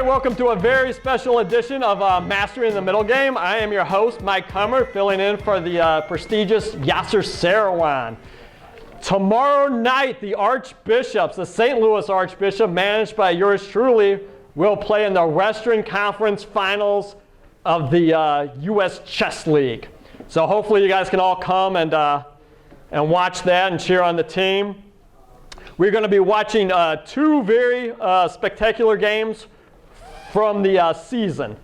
Welcome to a very special edition of Mastering the Middle Game. I am your host, Mike Kummer, filling in for the prestigious Yasser Seirawan. Tomorrow night, the Archbishops, the St. Louis Archbishop, managed by yours truly, will play in the Western Conference Finals of the U.S. Chess League. So hopefully you guys can all come and watch that and cheer on the team. We're going to be watching two very spectacular games from the season.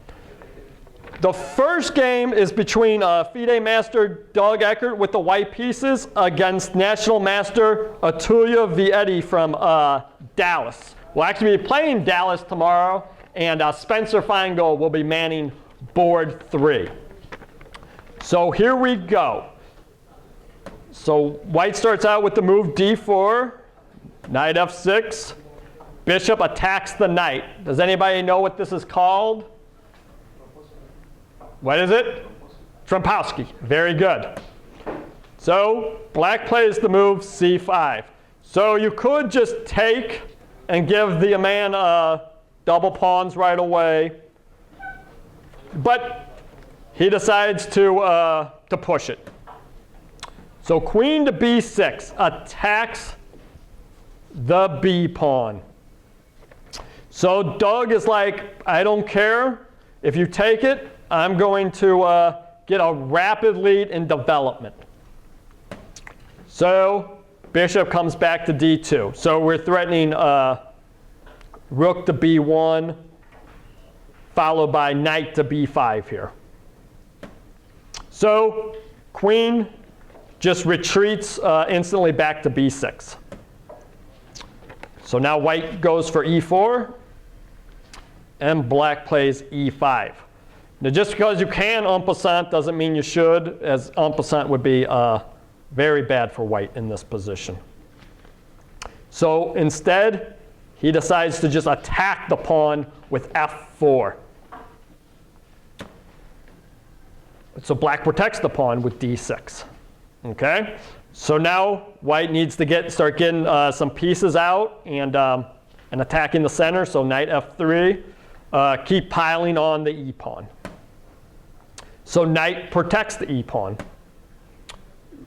The first game is between FIDE Master D Eckert with the white pieces against National Master Atulya Vaidya from Dallas. We'll actually be playing Dallas tomorrow, and Spencer Feingold will be manning board 3. So here we go. So white starts out with the move d4, knight f6. Bishop attacks the knight. Does anybody know what this is called? What is it? Trompovsky. Very good. So black plays the move c5. So you could just take and give the man double pawns right away. But he decides to push it. So queen to b6 attacks the b pawn. So Doug is like, I don't care. If you take it, I'm going to get a rapid lead in development. So bishop comes back to d2. So we're threatening rook to b1, followed by knight to b5 here. So queen just retreats instantly back to b6. So now white goes for e4. And black plays e5. Now just because you can en passant doesn't mean you should, as en passant would be very bad for white in this position. So instead, he decides to just attack the pawn with f4. So black protects the pawn with d6. Okay? So now white needs to start getting some pieces out and attacking the center. So knight f3. Keep piling on the e-pawn. So knight protects the e-pawn.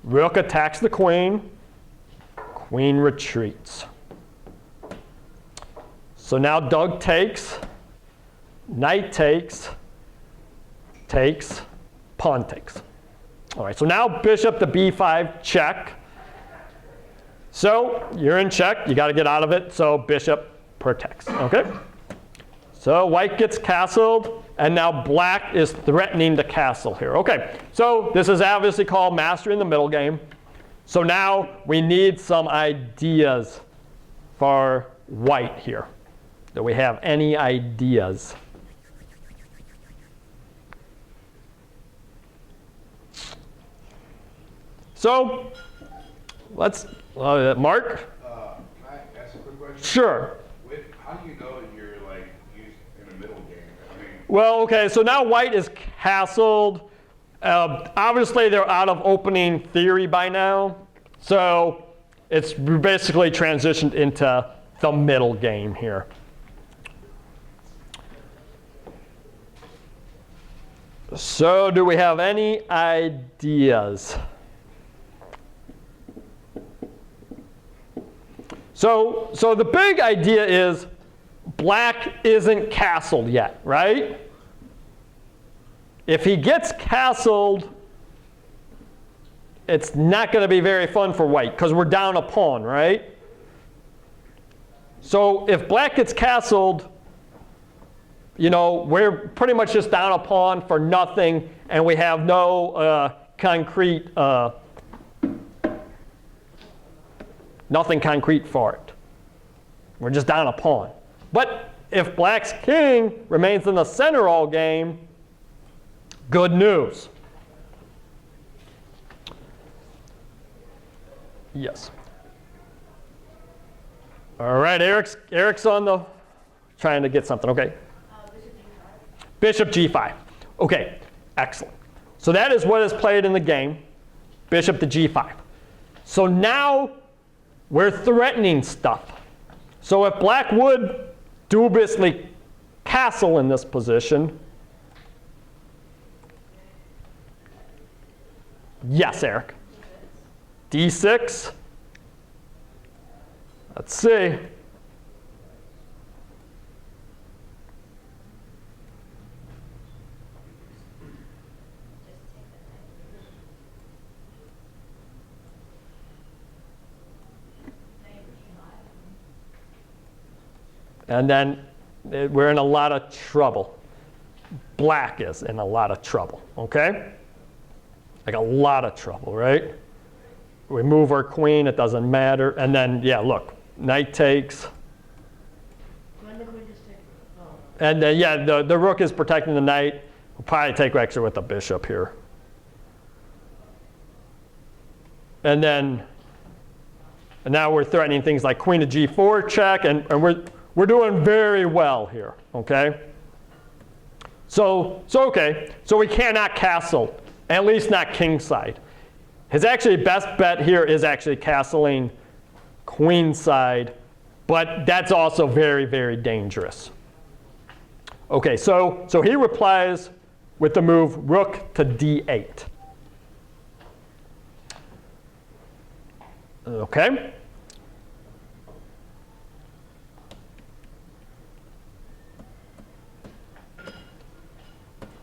Rook attacks the queen. Queen retreats. So now Doug takes. Knight takes. Takes. Pawn takes. All right, so now bishop to b5, check. So you're in check. You got to get out of it. So bishop protects. Okay? So white gets castled, and now black is threatening to castle here. Okay, so this is obviously called Mastering the Middle Game. So now we need some ideas for white here. Do we have any ideas? So let's, Mark? Can I ask a quick question? Sure. How do you know you're like used in a middle game? I mean, Well, okay, so now white is castled. Obviously, they're out of opening theory by now. So it's basically transitioned into the middle game here. So do we have any ideas? So the big idea is black isn't castled yet, right? If he gets castled, it's not going to be very fun for white because we're down a pawn, right? So if black gets castled, you know, we're pretty much just down a pawn for nothing, and we have no nothing concrete for it. We're just down a pawn. But if black's king remains in the center all game, good news. Yes. All right, Eric's on the trying to get something. Okay. Bishop G5. Okay, excellent. So that is what is played in the game. Bishop to G5. So now we're threatening stuff. So if black would dubiously castle in this position, yes, Eric. D6. Let's see. And then we're in a lot of trouble. Black is in a lot of trouble, okay? Like a lot of trouble, right? We move our queen, it doesn't matter. And then, yeah, look, knight takes. And then, yeah, the rook is protecting the knight. We'll probably take extra with the bishop here. And then, and now we're threatening things like queen to g4 check, and we're doing very well here, okay? So we cannot castle, at least not kingside. His actually best bet here is actually castling queenside, but that's also very, very dangerous. Okay, so he replies with the move rook to d8. Okay.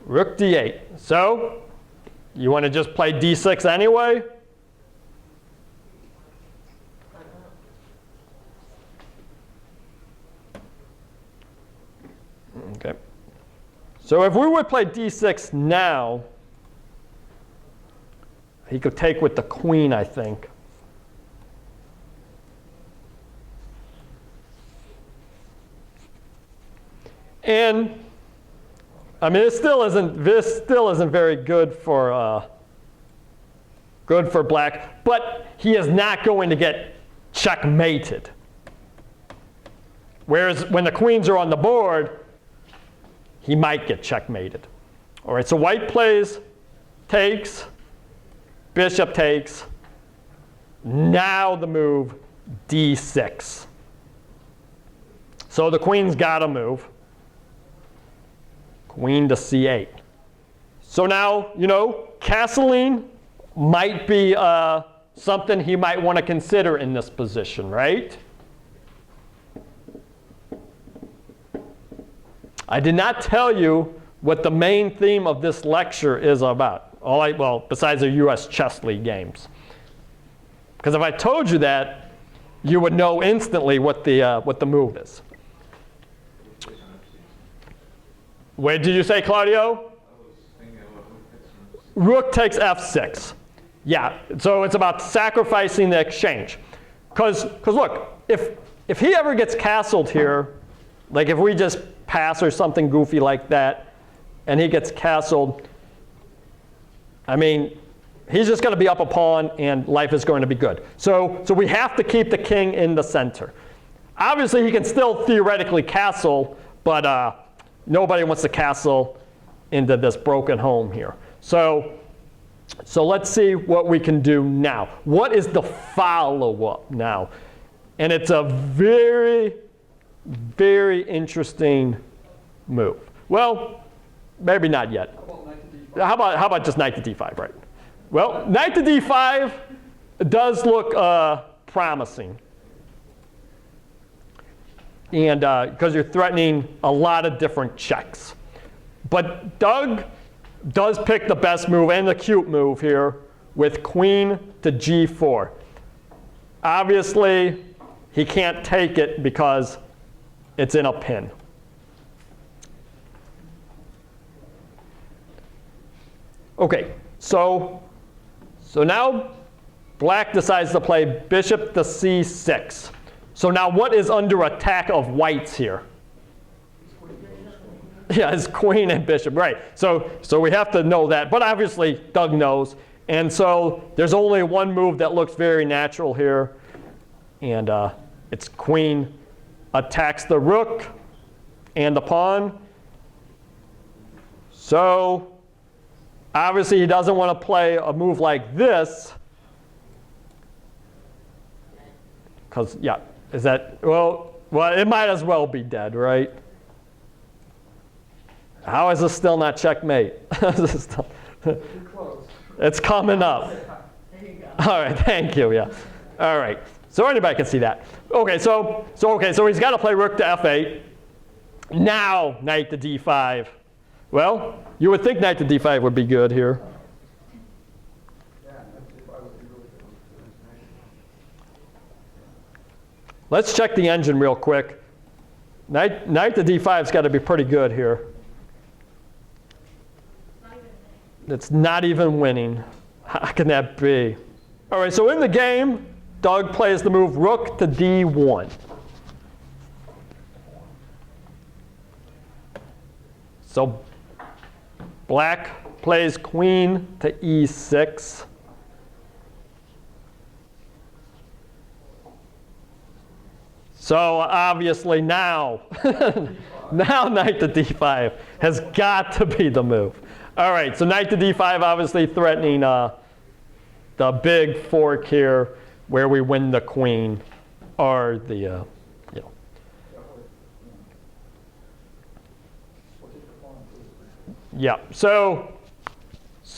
Rook d8. So you want to just play d6 anyway? Okay. So if we would play d6 now, he could take with the queen, I think. And I mean, this still isn't very good for black, but he is not going to get checkmated. Whereas when the queens are on the board, he might get checkmated. All right, so white plays, takes, bishop takes. Now the move d6. So the queen's got to move. Queen to c8. So now, castling might be something he might want to consider in this position, right? I did not tell you what the main theme of this lecture is about. Well, besides the US Chess League games. Because if I told you that, you would know instantly what the move is. What did you say, Claudio? Rook takes f6. Yeah, so it's about sacrificing the exchange. Because look, if he ever gets castled here, like if we just pass or something goofy like that, and he gets castled, I mean, he's just going to be up a pawn, and life is going to be good. So we have to keep the king in the center. Obviously, he can still theoretically castle, but nobody wants to castle into this broken home here. So let's see what we can do now. What is the follow-up now? And it's a very, very interesting move. Well, maybe not yet. How about just knight to d5, right? Well, knight to d5 does look promising. And because you're threatening a lot of different checks. But Doug does pick the best move and the cute move here with queen to g4. Obviously, he can't take it because it's in a pin. Okay, so now black decides to play bishop to c6. So now what is under attack of whites here? Yeah, it's queen and bishop, right. So we have to know that. But obviously, Doug knows. And so there's only one move that looks very natural here. And it's queen attacks the rook and the pawn. So obviously, he doesn't want to play a move like this. Because, yeah, is that, well, it might as well be dead, right? How is this still not checkmate? It's coming up. There you go. All right, thank you, yeah. All right, so anybody can see that. Okay, so he's got to play rook to f8. Now, knight to d5. Well, you would think knight to d5 would be good here. Let's check the engine real quick. Knight to d5's got to be pretty good here. It's not even winning. How can that be? All right, so in the game, Doug plays the move rook to d1. So black plays queen to e6. So obviously now, now knight to d5 has got to be the move. All right, so knight to d5 obviously threatening the big fork here where we win the queen or the, you know. Yeah, so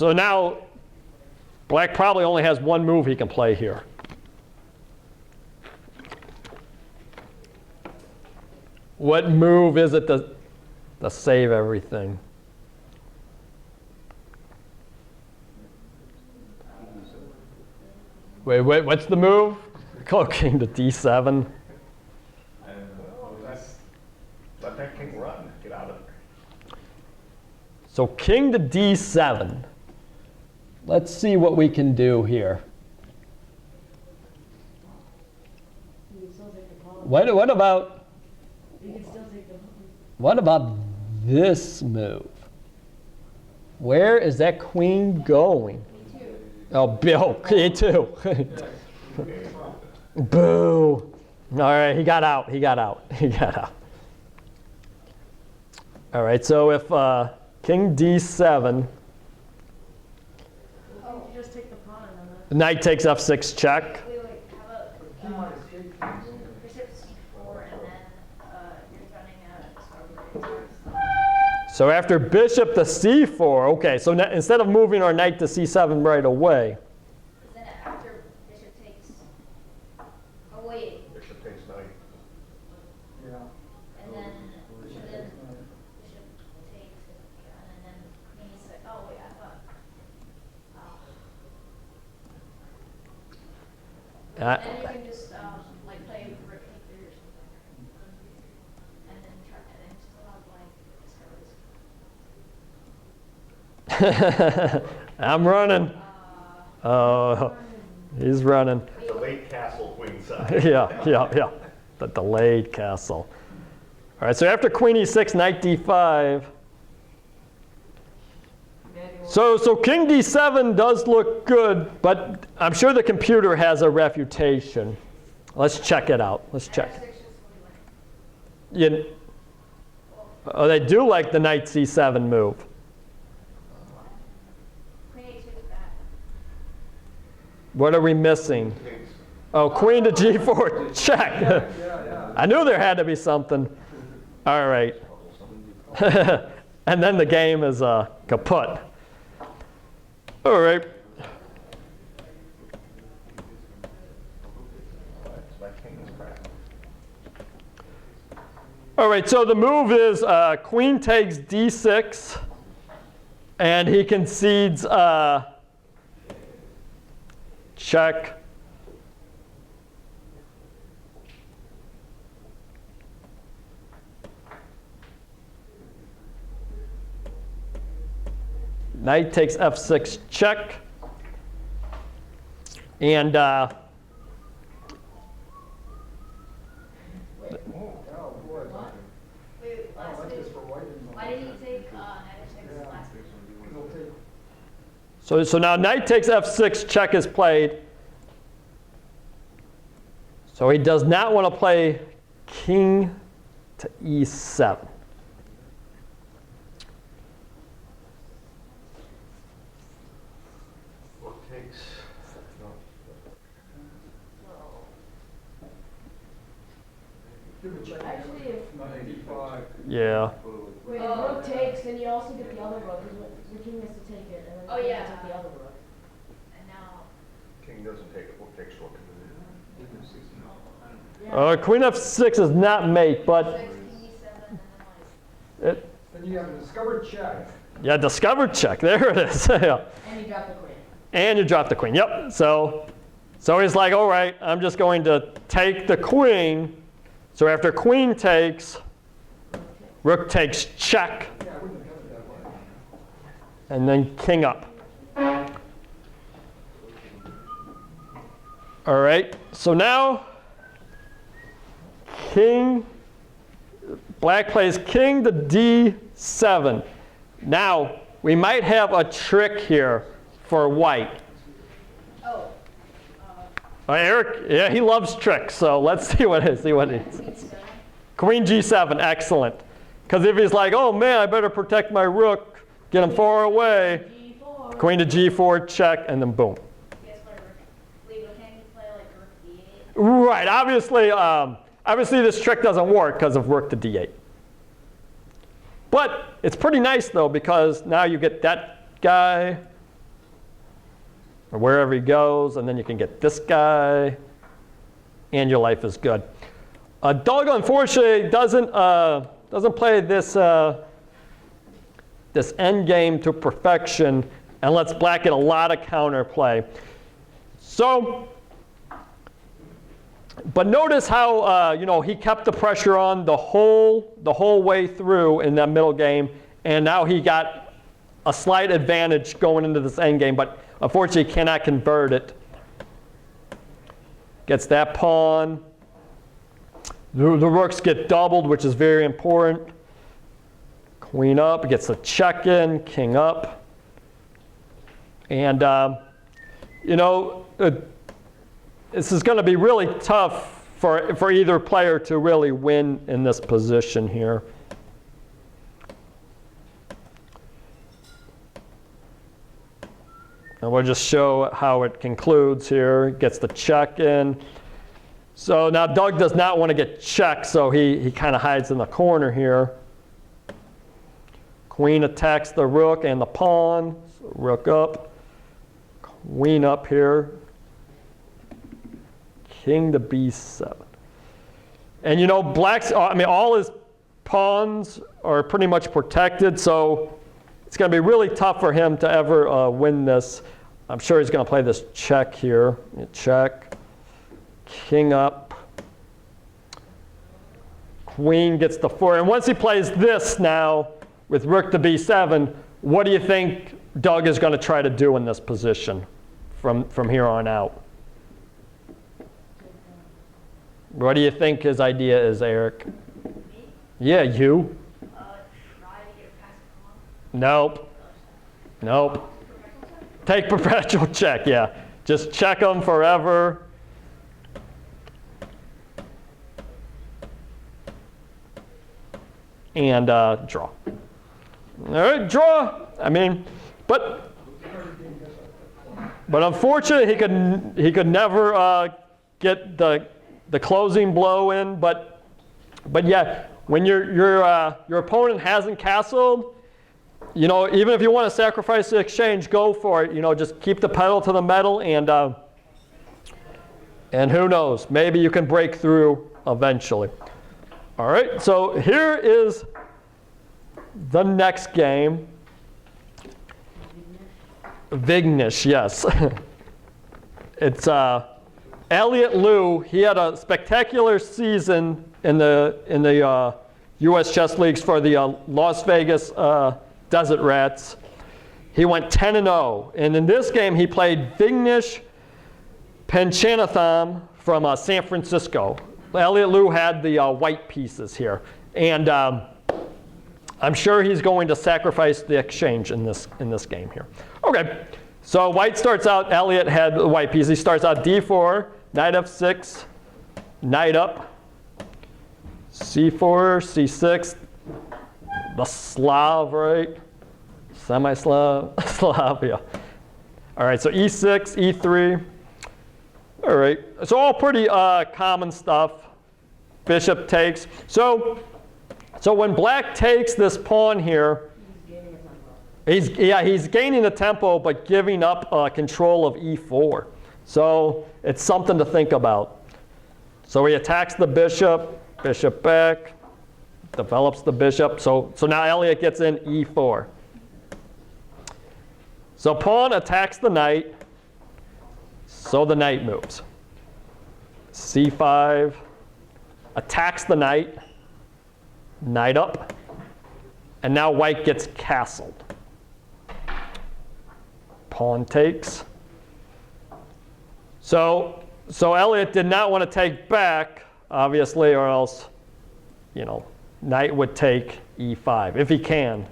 now black probably only has one move he can play here. What move is it to save everything? Wait, what's the move? Go king to d7. Let that king run. Get out of there. So king to d7. Let's see what we can do here. You can still take the pawn. What about You can still take the pawn. what about this move? Where is that queen going? Oh, Bill, E2. Boo. All right, he got out. All right, so if king d7, Oh, you just take the pawn and then knight takes f6 check. Wait, how about bishop c4 and then you're running a So after bishop to c4, okay, so instead of moving our knight to c7 right away, then after bishop takes. Oh wait, Bishop takes knight. and then bishop takes and then queen e6. Oh wait, I thought. Then you can just like play rook e3 or something, and then try and then still have like I'm running. Oh, he's running. The late castle queen side. Yeah. The delayed castle. All right, so after queen e6, knight d5. So king d7 does look good, but I'm sure the computer has a refutation. Let's check it out. Let's check. Oh, they do like the knight c7 move. queen e2 is bad. What are we missing? Oh, queen to g4, check. I knew there had to be something. All right. And then the game is kaput. All right. All right, so the move is queen takes d6, and he concedes check. Knight takes f6 check. And Wait, last move. Why did he take knight f6 last move? so now knight takes f6, check is played. So he does not want to play king to e7. Actually, if Yeah. wait, if rook takes, then you also get the other rook. Because your king has to take it, and then Oh, the king yeah. take the other rook. And now, King doesn't take it, rook takes rook. Queen f6 is not mate, but 6, king e7, and then like. Then you have a discovered check. yeah, discovered check. There it is. Yeah. And you drop the queen. And you drop the queen. Yep. So he's like, all right, I'm just going to take the queen. So after queen takes, rook takes check, Yeah, I wouldn't have done it that way. and then king up. All right. So now black plays king to d7. Now we might have a trick here for white. Oh. Eric, yeah, he loves tricks, so let's see what it is. Queen G7, excellent. Because if he's like, oh man, I better protect my rook, get him far away, G4. queen to G4, check, and then boom. Guess what, rook? Wait, but can't you play like rook d8? Right, obviously this trick doesn't work because of rook to D8. But it's pretty nice though, because now you get that guy, or wherever he goes, and then you can get this guy, and your life is good. Doug, unfortunately, doesn't play this end game to perfection, and lets black get a lot of counterplay. So, but notice how he kept the pressure on the whole way through in that middle game, and now he got a slight advantage going into this end game, but unfortunately cannot convert it. Gets that pawn. The rooks get doubled, which is very important. Queen up, gets a check in, king up. And, this is going to be really tough for either player to really win in this position here. And we'll just show how it concludes here. Gets the check in. So now Doug does not want to get checked, so he kind of hides in the corner here. Queen attacks the rook and the pawn. So rook up. Queen up here. King to b7. And black's, all his pawns are pretty much protected, so it's going to be really tough for him to ever win this. I'm sure he's going to play this check here. Check. King up. Queen gets the 4. And once he plays this now with rook to b7, what do you think Doug is going to try to do in this position from here on out? What do you think his idea is, Eric? Me? Yeah, you. Try to get past the pawn. Nope. Nope. Take perpetual check, yeah. Just check them forever. And draw. All right, draw. But unfortunately, he could never get the closing blow in. But yeah, when your opponent hasn't castled, even if you want to sacrifice the exchange, go for it. Just keep the pedal to the metal, and who knows, maybe you can break through eventually. All right, so here is the next game. Vignesh, yes. It's Elliott Liu. He had a spectacular season in the U.S. chess leagues for the Las Vegas Desert Rats. He went 10-0, and in this game he played Vignesh Panchanathan from San Francisco. Elliott Liu had the white pieces here, and I'm sure he's going to sacrifice the exchange in this game here. Okay, so white starts out. Elliott had the white piece. He starts out d4, knight f6, knight up, c4, c6. The Slav, right? Semi-Slav, Slavia. All right, so e6, e3. All right, so all pretty common stuff. bishop takes. So when black takes this pawn here, he's gaining the tempo, but giving up control of e4. So it's something to think about. So he attacks the bishop, bishop back, develops the bishop. So now Elliott gets in e4. So pawn attacks the knight, so the knight moves. c5, attacks the knight, knight up, and now white gets castled. Pawn takes. So Elliott did not want to take back, obviously, or else, knight would take e5, if he can.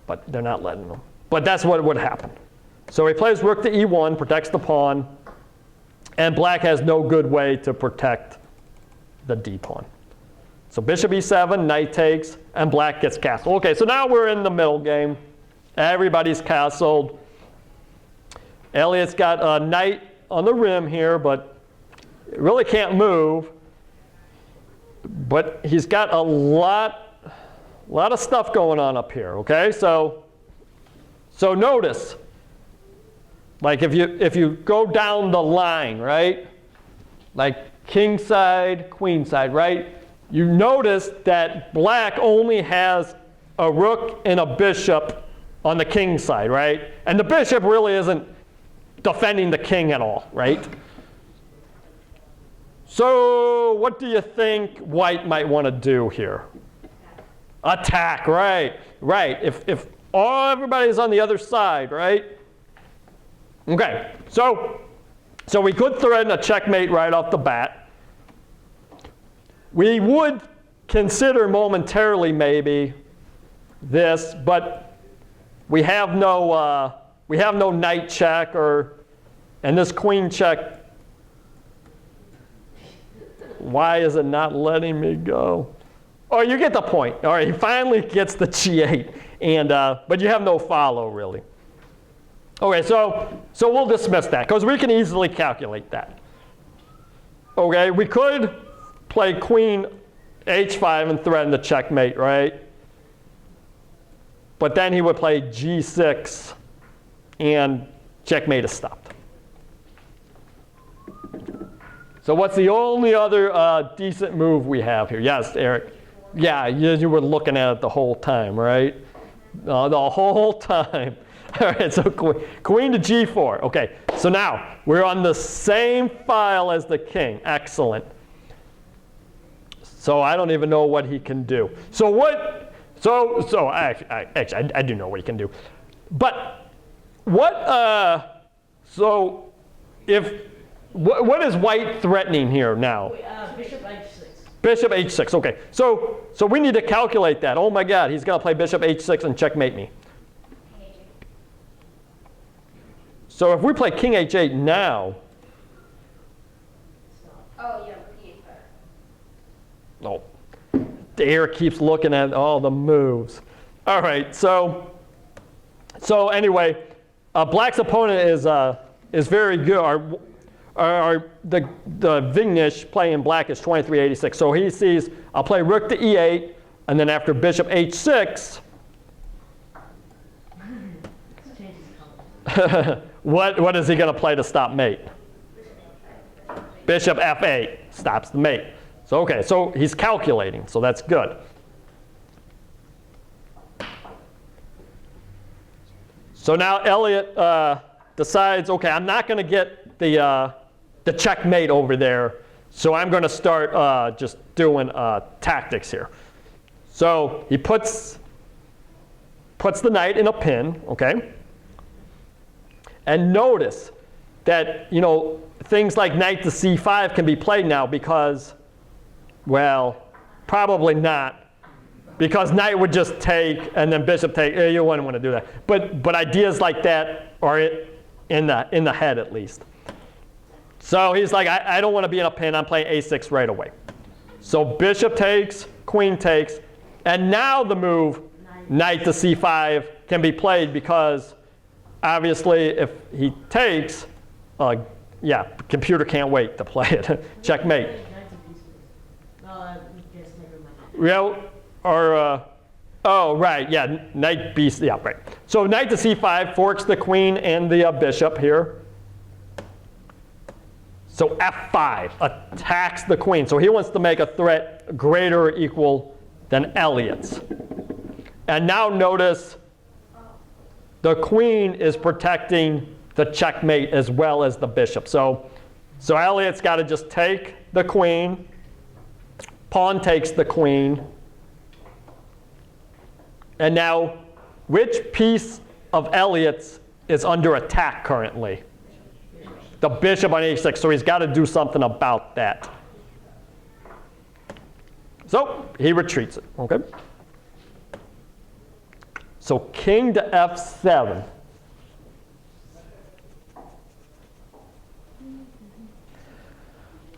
But they're not letting him. But that's what would happen. So he plays rook to e1, protects the pawn, and black has no good way to protect the d pawn. So bishop e7, knight takes, and black gets castled. Okay, so now we're in the middle game. Everybody's castled. Elliott's got a knight on the rim here, but really can't move. But he's got a lot of stuff going on up here, okay? So notice, like if you go down the line, right? Like king side, queen side, right? You notice that black only has a rook and a bishop on the king side, right? And the bishop really isn't defending the king at all, right? So what do you think white might want to do here? Attack, right? If everybody's on the other side, right? Okay, so we could threaten a checkmate right off the bat. We would consider momentarily maybe this, but we have no knight check and this queen check. Why is it not letting me go? Oh, you get the point. All right, he finally gets the g8, but you have no follow really. Okay, so we'll dismiss that because we can easily calculate that. Okay, we could play queen h5 and threaten the checkmate, right? But then he would play g6 and checkmate is stopped. So what's the only other decent move we have here? Yes, Eric. Yeah, you were looking at it the whole time, right? The whole time. All right, so queen to g4. Okay, so now we're on the same file as the king. Excellent. So I don't even know what he can do. So what? So actually, I do know what he can do. But what? So what is white threatening here now? Bishop h6. Bishop h6. Okay. So we need to calculate that. Oh my God, he's going to play bishop h6 and checkmate me. So if we play king h8 now. Oh, yeah, p8 better. Oh, Eric keeps looking at all the moves. All right. So anyway, black's opponent is very good. The Vignesh playing black is 2386. So he sees I'll play rook to e8, and then after bishop h6. What is he going to play to stop mate? Bishop f8 stops the mate. So okay, so he's calculating, so that's good. So now Elliott decides, okay, I'm not going to get the checkmate over there, so I'm going to start just doing tactics here. So he puts the knight in a pin, okay? And notice that, things like knight to c5 can be played now because, well, probably not. Because knight would just take and then bishop take. You wouldn't want to do that. But ideas like that are in the head at least. So he's like, I don't want to be in a pin. I'm playing a6 right away. So bishop takes, queen takes, and now the move knight to c5 can be played because obviously if he takes, computer can't wait to play it. Checkmate. Well, or, oh, right, yeah, knight b, yeah, right. So knight to c5 forks the queen and the bishop here. So f5 attacks the queen. So he wants to make a threat greater or equal than Elliott's. And now notice the queen is protecting the checkmate as well as the bishop. So Elliott's got to just take the queen. Pawn takes the queen. And now, which piece of Elliott's is under attack currently? The bishop on h6, so he's got to do something about that. So he retreats it, okay? So king to f7.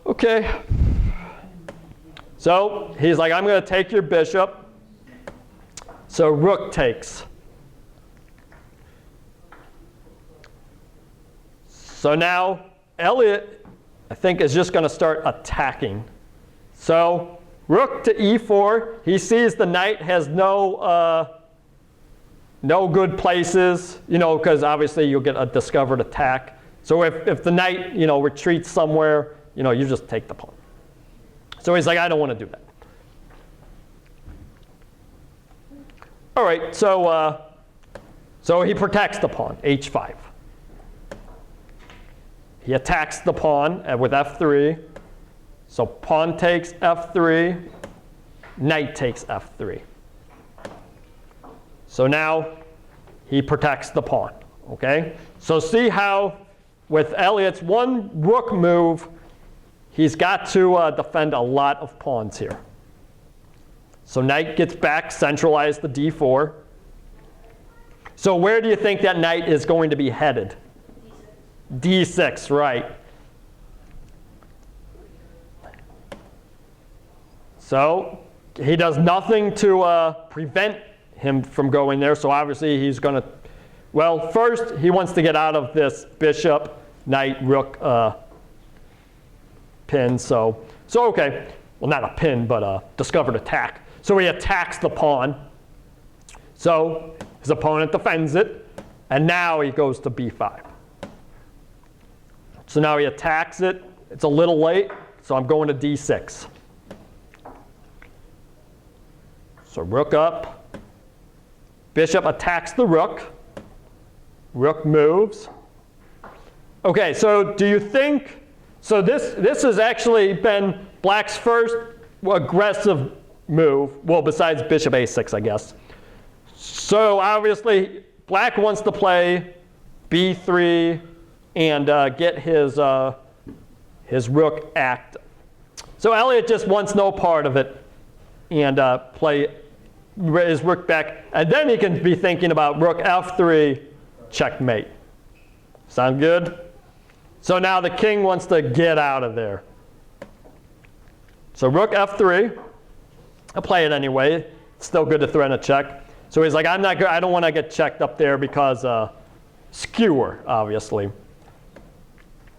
Okay. So he's like, I'm going to take your bishop. So rook takes. So now Elliott, I think, is just going to start attacking. So rook to e4. He sees the knight has no good places, because obviously you'll get a discovered attack. So if the knight, retreats somewhere, you just take the pawn. So he's like, I don't want to do that. All right, so he protects the pawn, h5. He attacks the pawn with f3. So pawn takes f3, knight takes f3. So now he protects the pawn, okay? So see how with Elliott's one rook move, he's got to defend a lot of pawns here. So knight gets back, centralize the d4. So where do you think that knight is going to be headed? D6, right. So he does nothing to prevent him from going there. So obviously he's going to, well, first he wants to get out of this bishop, knight, rook pin. So okay, well, not a pin, but a discovered attack. So he attacks the pawn. So his opponent defends it. And now he goes to b5. So now he attacks it. It's a little late, so I'm going to d6. So rook up. Bishop attacks the rook. Rook moves. Okay, so do you think, so this has actually been black's first aggressive move, well, besides bishop a6, I guess. So obviously, black wants to play b3 and get his rook active. So Elliott just wants no part of it and play his rook back. And then he can be thinking about rook f3, checkmate. Sound good? So now the king wants to get out of there. So rook f3. I'll play it anyway. It's still good to threaten a check. So he's like, I don't want to get checked up there because skewer, obviously.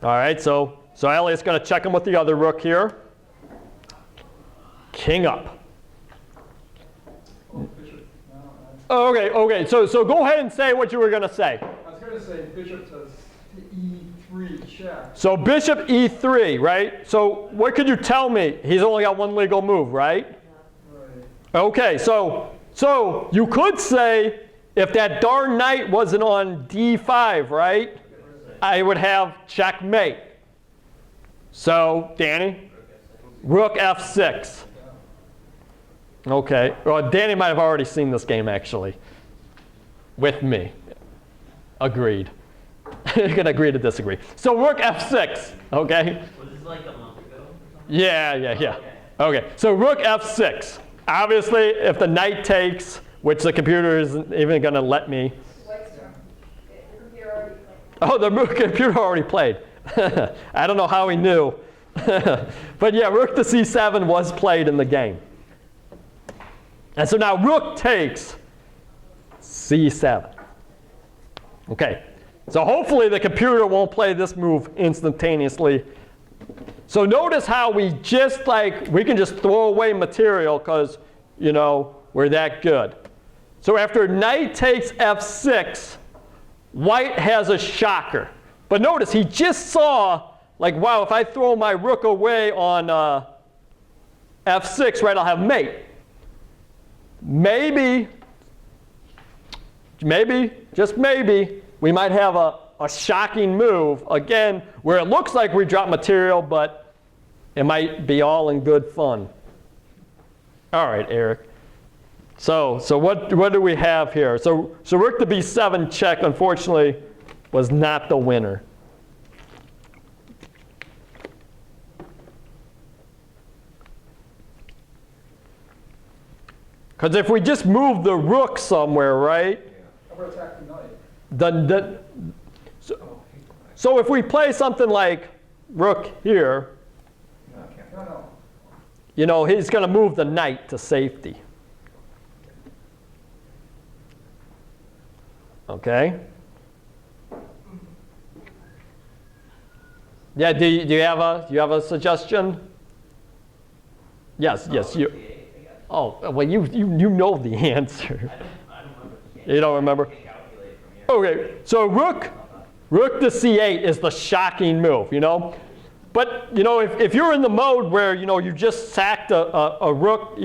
All right, so Elliott's going to check him with the other rook here. King up. Okay. So go ahead and say what you were going to say. I was going to say bishop to e3 check. So bishop e3, right? So what could you tell me? He's only got one legal move, right? Right. Okay, so you could say if that darn knight wasn't on d5, right? I would have checkmate. So, Danny? Rook f6. Okay. Well, Danny might have already seen this game, actually. With me. Agreed. You can agree to disagree. So, rook f6. Okay? Was this like a month ago or something? Yeah. Okay. So, rook f6. Obviously, if the knight takes, which the computer isn't even going to let me. Oh, the computer already played. I don't know how he knew. But yeah, rook to c7 was played in the game. And so now rook takes c7. Okay, so hopefully the computer won't play this move instantaneously. So notice how we can just throw away material because we're that good. So after knight takes f6, white has a shocker. But notice he just saw, like, wow, if I throw my rook away on f6, right, I'll have mate. Maybe, just maybe, we might have a shocking move, again, where it looks like we drop material, but it might be all in good fun. All right, Eric. So what do we have here? So rook to b7 check, unfortunately, was not the winner. Because if we just move the rook somewhere, right? How about attack the knight? So if we play something like rook here, No. he's going to move the knight to safety. Okay? Yeah, do you have a suggestion? Yes, you. Oh, well, you know the answer. You don't remember? Okay, so rook to c8 is the shocking move, But, if you're in the mode where, you just sacked a rook,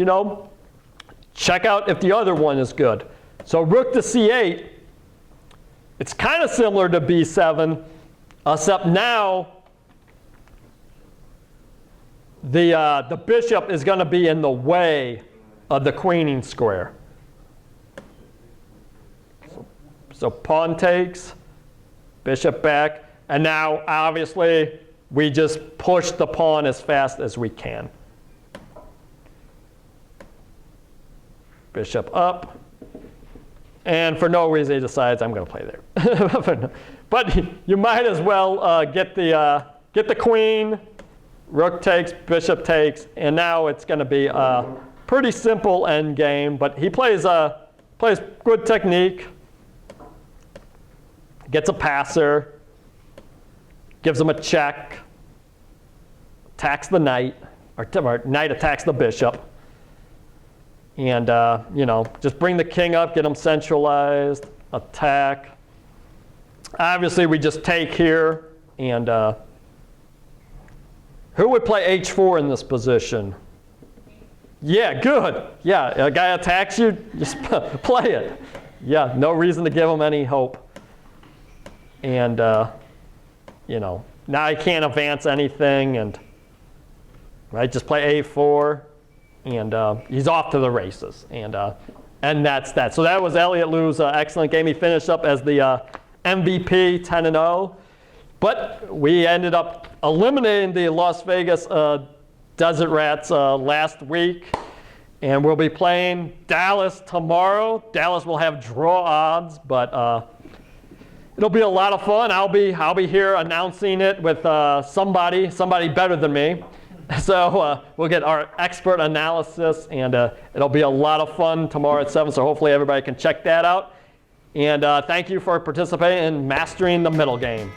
check out if the other one is good. So rook to c8, it's kind of similar to b7, except now the bishop is going to be in the way of the queening square. So pawn takes, bishop back, and now obviously we just push the pawn as fast as we can. Bishop up, and for no reason he decides I'm going to play there. But you might as well get the queen, rook takes, bishop takes, and now it's going to be a pretty simple end game. But he plays good technique, gets a passer, gives him a check, attacks the knight, or knight attacks the bishop, and just bring the king up, get him centralized, attack. Obviously, we just take here, and who would play h4 in this position? Yeah, good. Yeah, a guy attacks you, just play it. Yeah, no reason to give him any hope. And, now he can't advance anything, and just play a4, and he's off to the races. And that's that. So that was Elliott Liu's excellent game. He finished up as the MVP, 10-0. But we ended up eliminating the Las Vegas Desert Rats last week. And we'll be playing Dallas tomorrow. Dallas will have draw odds, but it'll be a lot of fun. I'll be here announcing it with somebody better than me. So we'll get our expert analysis, and it'll be a lot of fun tomorrow at 7. So hopefully everybody can check that out. And thank you for participating in Mastering the Middle Game.